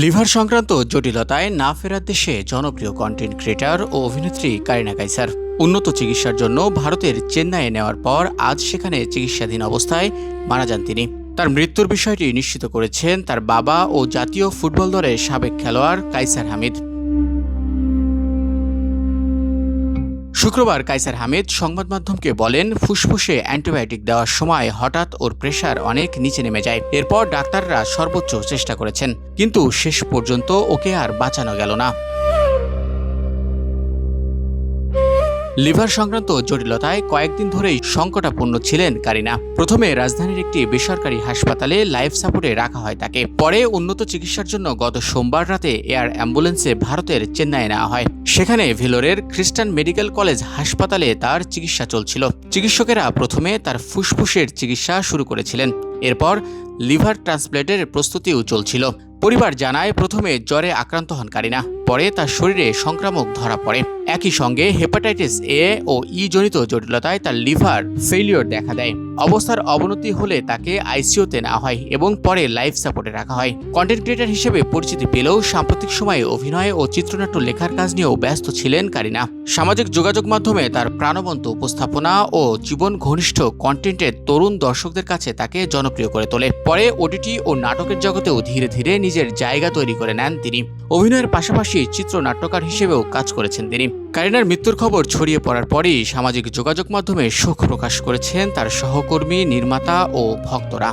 Liver সংক্রান্ত জটিলতায় না ফেরার দেশে জনপ্রিয় কন্টেন্ট ক্রিয়েটর ও অভিনেত্রী কারিনা কাইসার উন্নত চিকিৎসার জন্য ভারতের চেন্নাইয়ে নেওয়ার পর আজ সেখানে চিকিৎসাধীন অবস্থায় মারা যান তিনি। তার মৃত্যুর বিষয়টি নিশ্চিত করেছেন তার বাবা ও জাতীয় ফুটবল দলের সাবেক খেলোয়াড় কাইসার হামিদ। শুক্রবার কাইসার হামিদ সংবাদ মাধ্যমকে বলেন, ফুসফুসে অ্যান্টিবায়োটিক দেওয়ার সময় হঠাৎ ওর প্রেশার অনেক নিচে নেমে যায়। এরপর ডাক্তাররা সর্বোচ্চ চেষ্টা করেছেন, কিন্তু শেষ পর্যন্ত ওকে আর বাঁচানো গেল না। লিভার সংক্রান্ত জটিলতায় কয়েকদিন ধরেই সংকটাপন্ন ছিলেন কারিনা। প্রথমে রাজধানীর একটি বেসরকারি হাসপাতালে লাইফ সাপোর্টে রাখা হয় তাকে। পরে উন্নত চিকিৎসার জন্য গত সোমবার রাতে এয়ার অ্যাম্বুলেন্সে ভারতের চেন্নাইয়ে নেওয়া হয়। সেখানে ভেলোরের খ্রিস্টান মেডিকেল কলেজ হাসপাতালে তার চিকিৎসা চলছিল। চিকিৎসকেরা প্রথমে তার ফুসফুসের চিকিৎসা শুরু করেছিলেন, এরপর লিভার ট্রান্সপ্ল্যান্টের প্রস্তুতিও চলছিল। পরিবার জানায়, প্রথমে জ্বরে আক্রান্ত হন কারিনা, পরে তার শরীরে সংক্রামক ধরা পড়ে। একই সঙ্গে হেপাটাইটিস এ ও ই জনিত জটিলতায় তার লিভার ফেলিওর দেখা দেয়। অবস্থার অবনতি হলে তাকে আইসিইউতে নেওয়া হয় এবং পরে লাইফ সাপোর্টে রাখা হয়। কন্টেন্ট ক্রিয়েটর হিসেবে পরিচিতি পেলেও সাম্প্রতিক সময়ে অভিনয় ও চিত্রনাট্য লেখার কাজ নিয়েও ব্যস্ত ছিলেন কারিনা। সামাজিক যোগাযোগ মাধ্যমে তার প্রাণবন্ত উপস্থাপনা ও জীবন ঘনিষ্ঠ কন্টেন্টের তরুণ দর্শকদের কাছে তাকে জনপ্রিয় করে তোলে। পরে ওটিটি ও নাটকের জগতেও ধীরে ধীরে নিজের জায়গা তৈরি করে নেন তিনি। অভিনয়ের পাশাপাশি চিত্রনাট্যকার হিসেবেও কাজ করেছেন তিনি। কারিনার মৃত্যুর খবর ছড়িয়ে পড়ার পরই সামাজিক যোগাযোগ মাধ্যমে শোক প্রকাশ করেছেন তার সহকর্মী, নির্মাতা ও ভক্তরা।